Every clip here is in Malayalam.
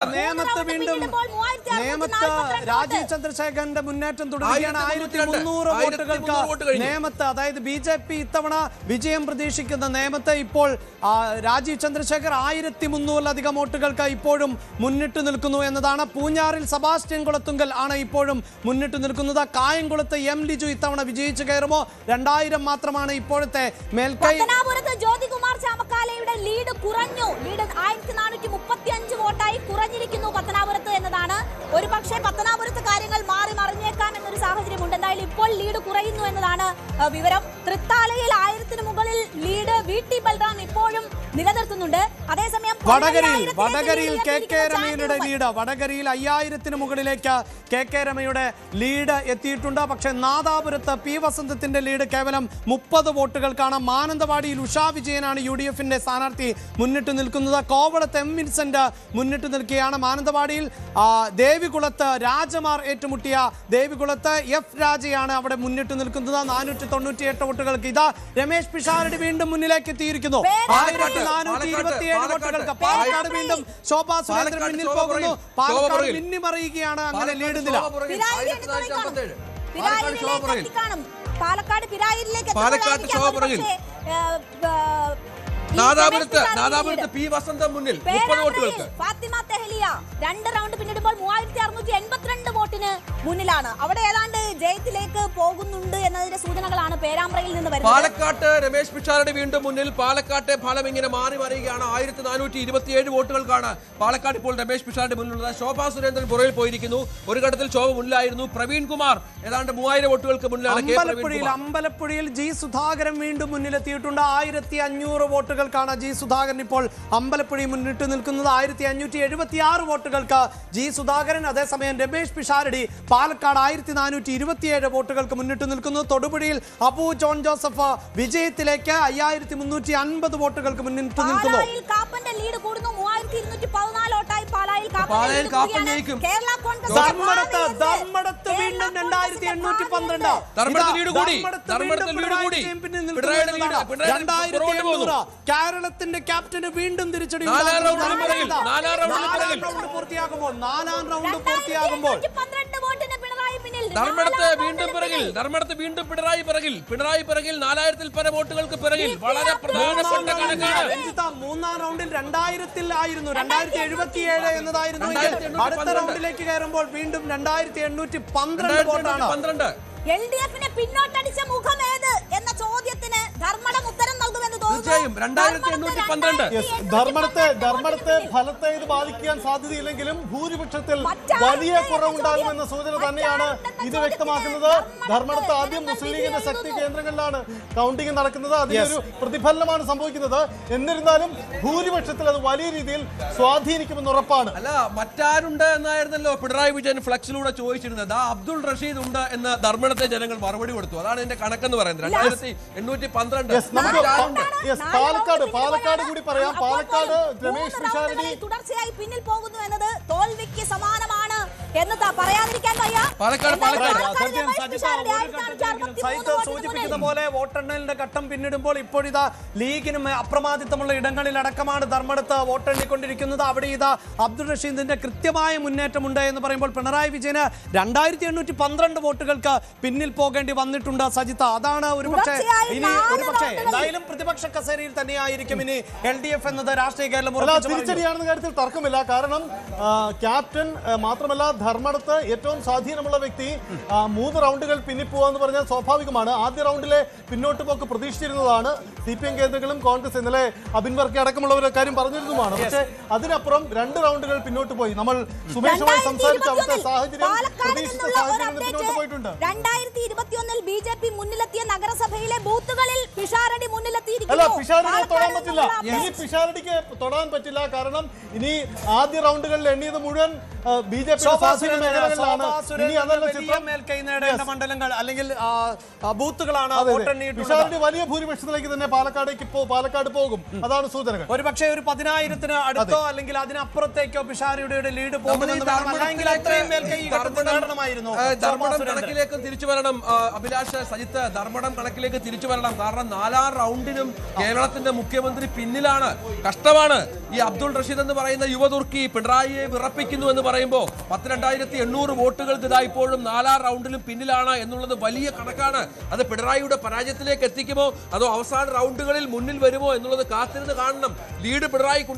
നേമത്ത് വീണ്ടും നേമത്ത് രാജീവ് ചന്ദ്രശേഖരന്റെ മുന്നേറ്റം തുടരുകയാണ്. 1300 വോട്ടുകൾക്ക് നേമത്ത്, അതായത് BJP ഇത്തവണ വിജയം പ്രതീക്ഷിക്കുന്ന നേമത്ത് ഇപ്പോൾ രാജീവ് ചന്ദ്രശേഖർ 1300-ലധികം വോട്ടുകൾക്ക് ഇപ്പോഴും മുന്നിട്ട് നിൽക്കുന്നു എന്നതാണ്. പൂഞ്ഞാറിൽ സെബാസ്റ്റ്യൻ കുളത്തുങ്കൽ ആണ് ഇപ്പോഴും മുന്നിട്ട് നിൽക്കുന്നത്. കായംകുളത്ത് M. ലിജു ഇത്തവണ വിജയിച്ചു കയറുമോ? 2000 മാത്രമാണ് ഇപ്പോഴത്തെ മേൽക്കൈ. ജ്യോതികുമാർ ചാമക്കാലയുടെ ലീഡ് കുറഞ്ഞു. ലീഡ് 1435 വോട്ടായി കുറഞ്ഞിരിക്കുന്നു പത്തനാപുരത്ത് എന്നതാണ്. ഒരു പക്ഷേ പത്തനാപുരത്ത് കാര്യങ്ങൾ മാറി മറിഞ്ഞേക്കാം എന്നൊരു സാഹചര്യമുണ്ട്. എന്തായാലും ഇപ്പോൾ ലീഡ് കുറയുന്നു എന്നതാണ് വിവരം. തൃത്താലയിൽ 1000-ന് മുകളിൽ ലീഡ് VT ബൽറാം ഇപ്പോഴും നിലനിർത്തുന്നുണ്ട്. അതേസമയം വടകരയിൽ KK രമയുടെ ലീഡ്, വടകരയിൽ 5000-ന് മുകളിലേക്ക് KK രമയുടെ ലീഡ് എത്തിയിട്ടുണ്ട്. പക്ഷേ നാദാപുരത്ത് P. വസന്തത്തിന്റെ ലീഡ് കേവലം 30 വോട്ടുകൾക്കാണ്. മാനന്തവാടിയിൽ ഉഷാ വിജയനാണ് UDF-ന്റെ സ്ഥാനാർത്ഥി മുന്നിട്ട് നിൽക്കുന്നത്. കോവളത്ത് M. വിൻസെന്റ് മുന്നിട്ട് നിൽക്കുകയാണ്. മാനന്തവാടിയിൽ ദേവികുളത്ത് രാജമാർ ഏറ്റുമുട്ടിയ ദേവികുളത്ത് F. രാജയാണ് അവിടെ മുന്നിട്ട് നിൽക്കുന്നത്. 498 വോട്ടുകൾക്ക്. ഇതാ രമേശ് പിഷാരടി വീണ്ടും മുന്നിലേക്ക് എത്തിയിരിക്കുന്നു. 1427 വോട്ടുകൾക്ക്. പാലക്കാട് വീണ്ടും ശോഭാ സുരേന്ദ്രൻ മുന്നിൽ പോകുന്നു. പാലക്കാട് മിന്നിമറിയുകയാണ് അങ്ങനെ ലീഡ് നില. നാദാപുരത്ത് P. വസന്തം മുന്നിൽ 30 വോട്ടുകൾക്ക്. ഫാത്തിമ തെഹലിയ 2 റൗണ്ട് പിന്നിടുമ്പോൾ 3682 വോട്ടിന് മുന്നിലാണ്. അവിടെ ഏതാണ്ട് ജയത്തിലേക്ക് പോകുന്നുണ്ട് എന്നതിന്റെ സൂചനകളാണ് പേരാമ്പ്രയിൽ നിന്ന് വരുന്നത്. പാലക്കാട്ട് രമേശ് പിഷാരടി വീണ്ടും മുന്നിൽ. പാലക്കാട്ടെ ഫലം ഇങ്ങനെ മാറി മറിയുകയാണ്. 1427 വോട്ടുകൾക്കാണ് പാലക്കാട് ഇപ്പോൾ രമേശ് പിഷാരടി മുന്നിലുള്ളത്. ശോഭാ സുരേന്ദ്രൻ പുറകിൽ പോയിരിക്കുന്നു. ഒരു ഘട്ടത്തിൽ ശോഭ മുന്നിലായിരുന്നു. പ്രവീൺ കുമാർ ഏതാണ്ട് 3000 വോട്ടുകൾക്ക് മുന്നിലാണ്. അമ്പലപ്പുഴയിൽ G. സുധാകരൻ വീണ്ടും മുന്നിലെത്തിയിട്ടുണ്ട്. 1500 വോട്ടുകൾക്കാണ് G. സുധാകരൻ ഇപ്പോൾ അമ്പലപ്പുഴയിൽ മുന്നിട്ട് നിൽക്കുന്നത്. 1576 വോട്ടുകൾക്ക് G. സുധാകരൻ. അതേസമയം രമേശ് പിഷാരടി പാലക്കാട് 1427 വോട്ടുകൾക്ക് മുന്നിട്ട് നിൽക്കുന്നു. തൊടുപുഴയിൽ അബു ജോൺ ജോസഫ് വിജയത്തിലേക്ക് 5350 വോട്ടുകൾക്ക് മുന്നിട്ട് നിൽക്കുന്നു. ധർമ്മടത്ത് വീണ്ടും 2812. 2800. കേരളത്തിന്റെ ക്യാപ്റ്റന് വീണ്ടും തിരിച്ചടി. 4 റൗണ്ട് പൂർത്തിയാകുമ്പോൾ ധർമ്മടത്ത് വീണ്ടും പിണറായി പിറകിൽ 4000-ൽ പര വോട്ടുകൾക്ക് പിറകിൽ. വളരെ പ്രധാനപ്പെട്ട കണക്കാണ്. 3-ാം റൗണ്ടിൽ 2000-ൽ 2077 എന്നതായിരുന്നു. അടുത്ത റൗണ്ടിലേക്ക് കയറുമ്പോൾ വീണ്ടും 2812 വോട്ടാണ്. LDF-നെ പിന്നോട്ടടിച്ച മുഖം ഏത് എന്ന ചോദ്യത്തിന് ധർമ്മടം ഉത്തരം നൽകുമെന്ന് തോന്നുന്നു. 2812. ധർമ്മടത്തെ ഫലത്തെ ഇത് ബാധിക്കാൻ സാധ്യതയില്ലെങ്കിലും ഭൂരിപക്ഷത്തിൽ വലിയ കുറവുണ്ടാകുമെന്ന സൂചന തന്നെയാണ് ഇത് വ്യക്തമാക്കുന്നത്. ധർമ്മടത്ത് ആദ്യം മുസ്ലിം ലീഗിന്റെ ശക്തി കേന്ദ്രങ്ങളിലാണ് കൗണ്ടിംഗ് നടക്കുന്നത്. അതിനൊരു പ്രതിഫലനമാണ് സംഭവിക്കുന്നത്. എന്നിരുന്നാലും ഭൂരിപക്ഷത്തിൽ അത് വലിയ രീതിയിൽ സ്വാധീനിക്കുമെന്ന് ഉറപ്പാണ്. അല്ല, മറ്റാരുണ്ട് എന്നായിരുന്നല്ലോ പിണറായി വിജയൻ ഫ്ലക്സിലൂടെ ചോദിച്ചിരുന്നത്. അബ്ദുൾ റഷീദ് ഉണ്ട് എന്ന് ധർമ്മടത്തെ ജനങ്ങൾ മറുപടി കൊടുത്തു. അതാണ് എന്റെ കണക്കെന്ന് പറയുന്നത്. 2812. പാലക്കാട് കൂടി പറയാം. പാലക്കാട് രമേശ് പിഷാരടി തുടർച്ചയായി പിന്നിൽ പോകുന്നു എന്നത് തോൽവിക്ക് സമാനമാണ് എന്ന് പറയാതിരിക്കാൻ വയ്യ. സൂചിപ്പിക്കുന്ന പോലെ വോട്ടെണ്ണലിന്റെ ഘട്ടം പിന്നിടുമ്പോൾ ഇപ്പോഴിതാ ലീഗിനും അപ്രമാദിത്വമുള്ള ഇടങ്ങളിലടക്കമാണ് ധർമ്മടത്ത് വോട്ടെണ്ണിക്കൊണ്ടിരിക്കുന്നത്. അവിടെ ഇതാ അബ്ദുൾ റഷീദിന്റെ കൃത്യമായ മുന്നേറ്റമുണ്ട് എന്ന് പറയുമ്പോൾ പിണറായി വിജയന് 2812 വോട്ടുകൾക്ക് പിന്നിൽ പോകേണ്ടി വന്നിട്ടുണ്ട്. സജിത, അതാണ് ഒരുപക്ഷെ എന്തായാലും പ്രതിപക്ഷ കസേരയിൽ തന്നെയായിരിക്കും ഇനി LDF എന്നത് രാഷ്ട്രീയ കേരളം തിരിച്ചടിയാണെന്ന കാര്യത്തിൽ തർക്കമില്ല. കാരണം ക്യാപ്റ്റൻ മാത്രമല്ല ധർമ്മടത്ത് ഏറ്റവും സ്വാധീനമുള്ള വ്യക്തി 3 റൗണ്ടുകൾ പിന്നിപ്പോവാന്ന് പറഞ്ഞാൽ സ്വാഭാവികമാണ്. ആദ്യ റൗണ്ടിലെ പിന്നോട്ട് പോക്ക് പ്രതീക്ഷിച്ചിരുന്നതാണ്. CPM കേന്ദ്രങ്ങളും കോൺഗ്രസ് ഇന്നലെ അബിൻ വർക്കി അടക്കമുള്ളവരുടെ കാര്യം പറഞ്ഞിരുന്നതുമാണ്. പക്ഷേ അതിനപ്പുറം 2 റൗണ്ടുകൾ പിന്നോട്ട് പോയി. നമ്മൾ സുമേഷുമായി സംസാരിച്ച അവിടുത്തെ സാഹചര്യം പ്രതീക്ഷിച്ച സാഹചര്യങ്ങളിൽ പിന്നോട്ട് പോയിട്ടുണ്ട്. 2021-ൽ BJP മുന്നിലെത്തിയ നഗരസഭയിലെ ബൂത്തുകളിൽ പിഷാരടി അല്ല, പിഷാരടിയെ തൊടാൻ പറ്റില്ല. ഇനി പിഷാരടിക്ക് തൊടാൻ പറ്റില്ല. കാരണം ഇനി ആദ്യ റൗണ്ടുകളിൽ എണ്ണിയത് മുഴുവൻ BJP മേഖലകളിലാണ് ഇനി അതല്ല ചിത്രം. മേൽക്കൈ നേടേണ്ട മണ്ഡലങ്ങൾ അല്ലെങ്കിൽ ബൂത്തുകളാണ് പിഷാരടി വലിയ ഭൂരിപക്ഷത്തിലേക്ക് തന്നെ പാലക്കാട് പോകും. അതാണ് സൂചനകൾ. ഒരു പക്ഷേ ഒരു 10,000-ന് അടുത്തോ അല്ലെങ്കിൽ അതിനപ്പുറത്തേക്കോ പിഷാരടിയുടെ ലീഡ് പോകുമെന്ന് നേടണമായിരുന്നു. ധർമ്മടം കണക്കിലേക്ക് തിരിച്ചു വരണം. അഭിലാഷ്, സജിത്ത്, ധർമ്മടം കണക്കിലേക്ക് തിരിച്ചു വരണം. കാരണം 4 റൗണ്ടിനും കേരളത്തിന്റെ മുഖ്യമന്ത്രി പിന്നിലാണ്. കഷ്ടമാണ്. ഈ അബ്ദുൾ റഷീദ് എന്ന് പറയുന്ന യുവതുർക്കി പിണറായിയെ വിറപ്പിക്കുന്നു എന്ന് പറയുമ്പോൾ 12,800 വോട്ടുകൾക്ക് ഇതാ ഇപ്പോഴും 4 റൗണ്ടിലും പിന്നിലാണ് എന്നുള്ളത് വലിയ കണക്കാണ്. അത് പിണറായിയുടെ പരാജയത്തിലേക്ക് എത്തിക്കുമോ അതോ അവസാന റൗണ്ടുകളിൽ മുന്നിൽ വരുമോ എന്നുള്ളത് കാത്തിരുന്ന് കാണണം. ലീഡ് പിണറായിക്ക്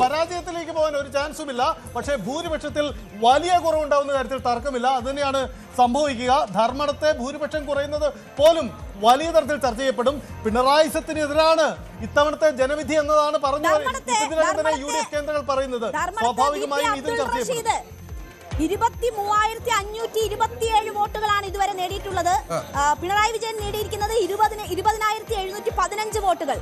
പരാജയത്തിലേക്ക് പോകാൻ ഒരു ചാൻസും ഇല്ല. പക്ഷേ ഭൂരിപക്ഷത്തിൽ വലിയ കുറവുണ്ടാവുന്ന കാര്യത്തിൽ തർക്കമില്ല. അത് തന്നെയാണ് സംഭവിക്കുക. ധർമ്മടത്തെ ഭൂരിപക്ഷം കുറയുന്നത് പോലും വലിയ തരത്തിൽ ചർച്ച ചെയ്യപ്പെടും. പിണറായിസത്തിനെതിരാണ് ഇത്തവണത്തെ ജനവിധി എന്നതാണ് പറഞ്ഞു UDF കേന്ദ്രങ്ങൾ പറയുന്നത്. സ്വാഭാവികമായും ഇതും ചർച്ച ചെയ്യപ്പെടും. 23,527 വോട്ടുകളാണ് ഇതുവരെ നേടിയിട്ടുള്ളത്. പിണറായി വിജയൻ നേടിയിരിക്കുന്നത് 20,715 വോട്ടുകൾ.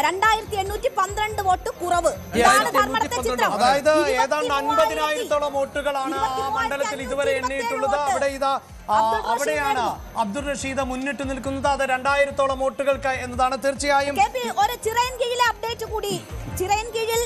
2,812 വോട്ട് കുറവ്. ഇതാണ് ധർമ്മടത്തെ ചിത്രം. അതായത് ഏതാണ്ട് 50,000-ഓളം വോട്ടുകളാണ് ആ മണ്ഡലത്തിൽ ഇതുവരെ എണ്ണിയിട്ടുള്ളത്. അവിടെയാണ് അബ്ദുൾ റഷീദ് മുന്നിട്ട് നിൽക്കുന്നത്. അത് 2,000-ഓളം വോട്ടുകൾക്ക് എന്നതാണ് തീർച്ചയായും. ഒരു ചിറയൻകീഴിലെ അപ്ഡേറ്റ് കൂടി. ചിറയൻകീഴിൽ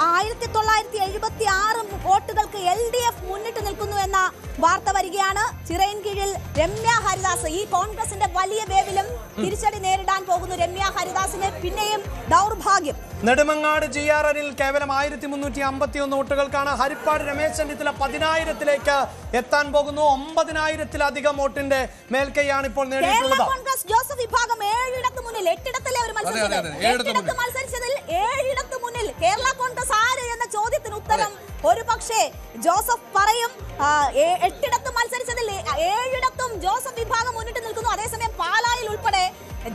1976 വോട്ടുകൾക്ക് LDF മുന്നിട്ട് നിൽക്കുന്നു എന്ന വാർത്ത വരികയാണ്. ചിറയൻകീഴിൽ രമ്യ ഹരിദാസ്, ഈ കോൺഗ്രസിന്റെ വലിയ വേവിലും തിരിച്ചടി നേരിടാൻ പോകുന്നു രമ്യ ഹരിദാസിന്. പിന്നെയും ദൗർഭാഗ്യം. നെടുമങ്ങാട് GRNൽ കേവലം 1,351 വോട്ടുകൾക്കാണ്. ഹരിപ്പാട് രമേശ് ചെന്നിത്തല 10,000-ലേക്ക് എത്താൻ പോകുന്നു. 9,000-ലധികം വോട്ടിന്റെ മേൽക്കൈയാണ് ഇപ്പോൾ നേടിയിട്ടുള്ളത്. കോൺഗ്രസ് ജോസഫ് വിഭാഗം 7 മുന്നിൽ. 8 അവർ മത്സരിച്ചത്. 8 മത്സരിച്ചതിൽ 7 മുന്നിൽ. കേരള കോൺഗ്രസ് ആര് എന്ന ചോദ്യത്തിന് ഉത്തരം ഒരു പക്ഷേ ജോസഫ് പറയും. 8 മത്സരിച്ചതിൽ 7 ജോസഫ് വിഭാഗം മുന്നിട്ട് നിൽക്കുന്നു. അതേസമയം പാലായിൽ ഉൾപ്പെടെ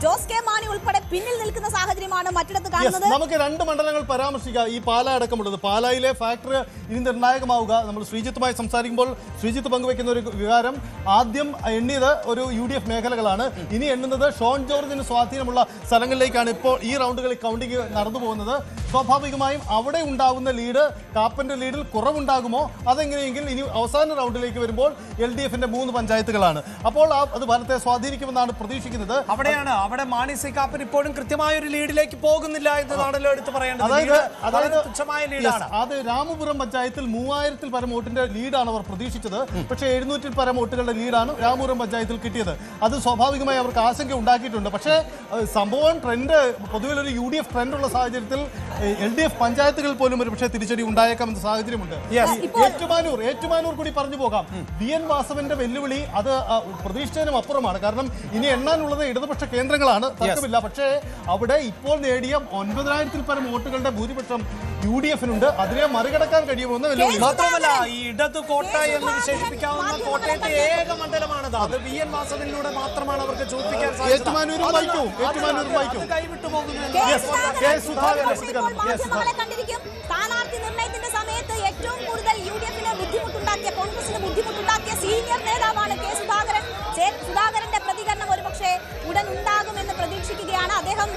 ജോസ് കെ മാണി ഉൾപ്പെടെ പിന്നിൽ നിൽക്കുന്ന സാഹചര്യമാണ് മറ്റിടത്ത് കാണുന്നത്. നമുക്ക് 2 മണ്ഡലങ്ങൾ പരാമർശിക്കാം. ഈ പാല അടക്കമുള്ളത്. പാലായിലെ ഫാക്ടറി ഇനി നിർണായകമാവുക. നമ്മൾ ശ്രീജിത്തുമായി സംസാരിക്കുമ്പോൾ ശ്രീജിത്ത് പങ്കുവെക്കുന്ന ഒരു വികാരം, ആദ്യം എണ്ണിയത് ഒരു UDF മേഖലകളാണ്. ഇനി എണ്ണുന്നത് ഷോൺ ജോർജിന് സ്വാധീനമുള്ള സ്ഥലങ്ങളിലേക്കാണ്. ഇപ്പോൾ ഈ റൗണ്ടുകളിൽ കൗണ്ടിങ് നടന്നു പോകുന്നത്. സ്വാഭാവികമായും അവിടെ ഉണ്ടാകുന്ന ലീഡ്, കാപ്പന്റെ ലീഡിൽ കുറവുണ്ടാകുമോ അതെങ്ങനെയെങ്കിൽ ഇനി അവസാന റൗണ്ടിലേക്ക് വരുമ്പോൾ LDFന്റെ 3 പഞ്ചായത്തുകളാണ്. അപ്പോൾ അത് ഫലത്തെ സ്വാധീനിക്കുമെന്നാണ് പ്രതീക്ഷിക്കുന്നത്. അവിടെ മാണി സി കാപ്പൻ ഇപ്പോഴും കൃത്യമായ ഒരു ലീഡിലേക്ക് പോകുന്നില്ല എന്നതാണല്ലോ എടുത്ത് പറയേണ്ടത്. അതായത് തുച്ഛമായ ലീഡാണ്. അത് രാമപുരം പഞ്ചായത്തിൽ 3000-ൽ പരം വോട്ടിന്റെ ലീഡാണ് അവർ പ്രതീക്ഷിച്ചത്. പക്ഷേ 700-ൽ പരം വോട്ടുകളുടെ ലീഡാണ് രാമപുരം പഞ്ചായത്തിൽ കിട്ടിയത്. അത് സ്വാഭാവികമായി അവർക്ക് ആശങ്ക ഉണ്ടാക്കിയിട്ടുണ്ട്. പക്ഷേ സംഭവം ട്രെൻഡ് പൊതുവിൽ ഒരു UDF ട്രെൻഡുള്ള സാഹചര്യത്തിൽ LDF പഞ്ചായത്തുകൾ പോലും ഒരു പക്ഷേ തിരിച്ചടി ഉണ്ടായേക്കാമെന്ന സാഹചര്യമുണ്ട്. ഏറ്റുമാനൂർ കൂടി പറഞ്ഞു പോകാം. BN വാസവന്റെ വെല്ലുവിളി അത് പ്രതീക്ഷിച്ചതിനും അപ്പുറമാണ്. കാരണം ഇനി എണ്ണാനുള്ളത് ഇടതുപക്ഷ കേന്ദ്രങ്ങളാണ്, തർക്കമില്ല. പക്ഷേ അവിടെ ഇപ്പോൾ നേടിയ 9,000-ൽ പരം വോട്ടുകളുടെ ഭൂരിപക്ഷം UDFനുണ്ട്. അതിനെ മറികടക്കാൻ കഴിയുമെന്ന് വെല്ലുവിളി. മാത്രമല്ല ഈ ഇടതു കോട്ട എന്ന് വിശേഷിപ്പിക്കാവുന്ന കോട്ടയത്തെ ഏക മണ്ഡലമാണത്. അത് BN വാസവനിലൂടെ മാത്രമാണ് അവർക്ക് ചോദിക്കാൻ ഏറ്റുമാനൂരും വായിക്കും. കൈവിട്ടു പോകുന്നു. സ്ഥാനാർത്ഥി നിർണയത്തിന്റെ സമയത്ത് ഏറ്റവും കൂടുതൽ UDFന് ബുദ്ധിമുട്ടുണ്ടാക്കിയ, കോൺഗ്രസിന് ബുദ്ധിമുട്ടുണ്ടാക്കിയ സീനിയർ നേതാവാണ് K. സുധാകരൻ. സുധാകരന്റെ പ്രതികരണം ഒരുപക്ഷെ ഉടൻ ഉണ്ടാകുമെന്ന് പ്രതീക്ഷിക്കുകയാണ് അദ്ദേഹം.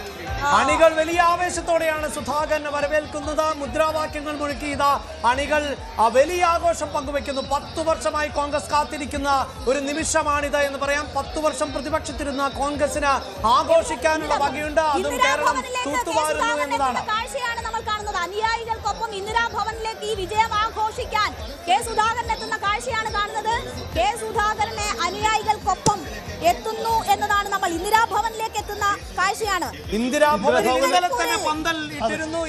അണികൾ വലിയ ആവേശത്തോടെയാണ് സുധാകരനെ വരവേൽക്കുന്നത്. മുദ്രാവാക്യങ്ങൾ മുഴക്കി ഇതാ അണികൾ വലിയ ആഘോഷം പങ്കുവെക്കുന്നു. 10 വർഷമായി കോൺഗ്രസ് കാത്തിരിക്കുന്ന ഒരു നിമിഷമാണിത് എന്ന് പറയാം. 10 വർഷം പ്രതിപക്ഷത്തിരുന്ന കോൺഗ്രസിന് ആഘോഷിക്കാനുള്ള വകയുണ്ട്. അതും കേരളം തൂത്തുവാരുന്നു എന്നതാണ് കാഴ്ചയാണ് നമ്മൾ കാണുന്നത്. അനുയായികൾക്കൊപ്പം ഇന്ദിരാഭവനിലേക്ക് ഈ വിജയം ആഘോഷിക്കാൻ K. സുധാകരൻ എത്തുന്ന കാഴ്ചയാണ് കാണുന്നത്. K. സുധാകരനെ അനുയായികൾക്കൊപ്പം എത്തുന്നു എന്നതാണ് നമ്മൾ ഇന്ദിരാഭവനിലേക്ക് എത്തുന്ന കാഴ്ചയാണ്. ഇന്ദിരാഭവനിൽ ഇന്നലെ തന്നെ പന്തൽ ഇട്ടിരുന്നു.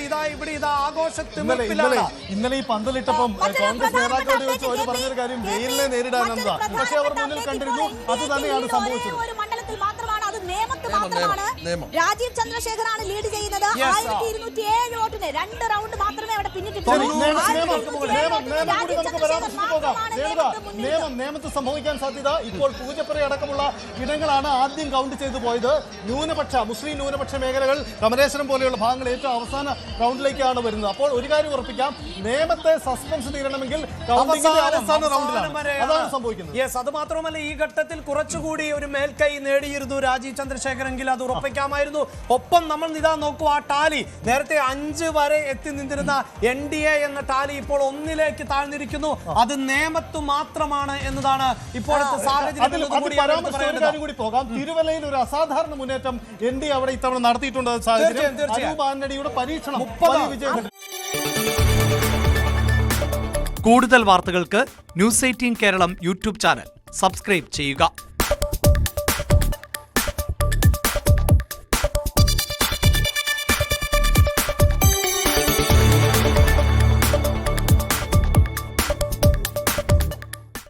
ഇതാ ആഘോഷത്തിലാണ്. ഇന്നലെ ഈ പന്തലിട്ടപ്പം കോൺഗ്രസ് നേതാക്കളോട് ചോദിച്ചു അവർ പറഞ്ഞൊരു കാര്യം വെയിലിനെ നേരിടാനെന്നതാണ്. പക്ഷേ അവർ മുന്നിൽ കണ്ടിരുന്നു. അത് തന്നെയാണ് സംഭവിച്ചത്. ഒരു മണ്ഡലത്തിൽ മാത്രമാണ്, അത് നേമത്ത് മാത്രമാണ്. രാജീവ് ചന്ദ്രശേഖറാണ് ലീഡ് ചെയ്യുന്നത്. 1207 വോട്ടിന് 2 റൗണ്ട് മാത്രമേ അവിടെ പിന്നിട്ടിട്ടുള്ളൂ. നേമത്ത് സംഭവിക്കാൻ സാധ്യത. ഇപ്പോൾ പൂജപ്പുര അടക്കമുള്ള ഇടങ്ങളാണ് ആദ്യം കൗണ്ട് ചെയ്തു പോയത്. മുസ്ലിം ന്യൂനപക്ഷ മേഖലകൾ, കമലേശ്വരം പോലെയുള്ള ഭാഗങ്ങൾ ഏറ്റവും അവസാന റൗണ്ടിലേക്കാണ് വരുന്നത്. അപ്പോൾ ഒരു കാര്യം ഉറപ്പിക്കാം, നേമത്തെ സസ്പെൻസ് തീരണമെങ്കിൽ അവസാന റൗണ്ടിലാണ് അതാണ് സംഭവിക്കുന്നത്. അത് മാത്രമല്ല ഈ ഘട്ടത്തിൽ കുറച്ചുകൂടി ഒരു മേൽക്കൈ നേടിയിരുന്നു രാജീവ് ചന്ദ്രശേഖരെങ്കിൽ അത് ഉറപ്പിക്കാമായിരുന്നു. ഒപ്പം നമ്മൾ ഇതാ നോക്കൂ, ആ ടാലി നേരത്തെ 5 വരെ എത്തി നിന്നിരുന്ന NDA എന്ന ടാലി ഇപ്പോൾ 1-ലേക്ക് താഴ്ന്നിരിക്കുന്നു. അത് നേമത്ത് മാത്രമാണ് എന്നതാണ് ഇപ്പോഴത്തെ സാഹചര്യം. കൂടി പോകാം. തിരുവല്ലയിൽ ഒരു അസാധാരണ മുന്നേറ്റം NDA അവിടെ ഇത്തവണ നടത്തിയിട്ടുണ്ട്. അനൂപ് ആന്റണിയുടെ പരീക്ഷണം വിജയം. കൂടുതൽ വാർത്തകൾക്ക് News 18 Keralam YouTube channel subscribe ചെയ്യുക.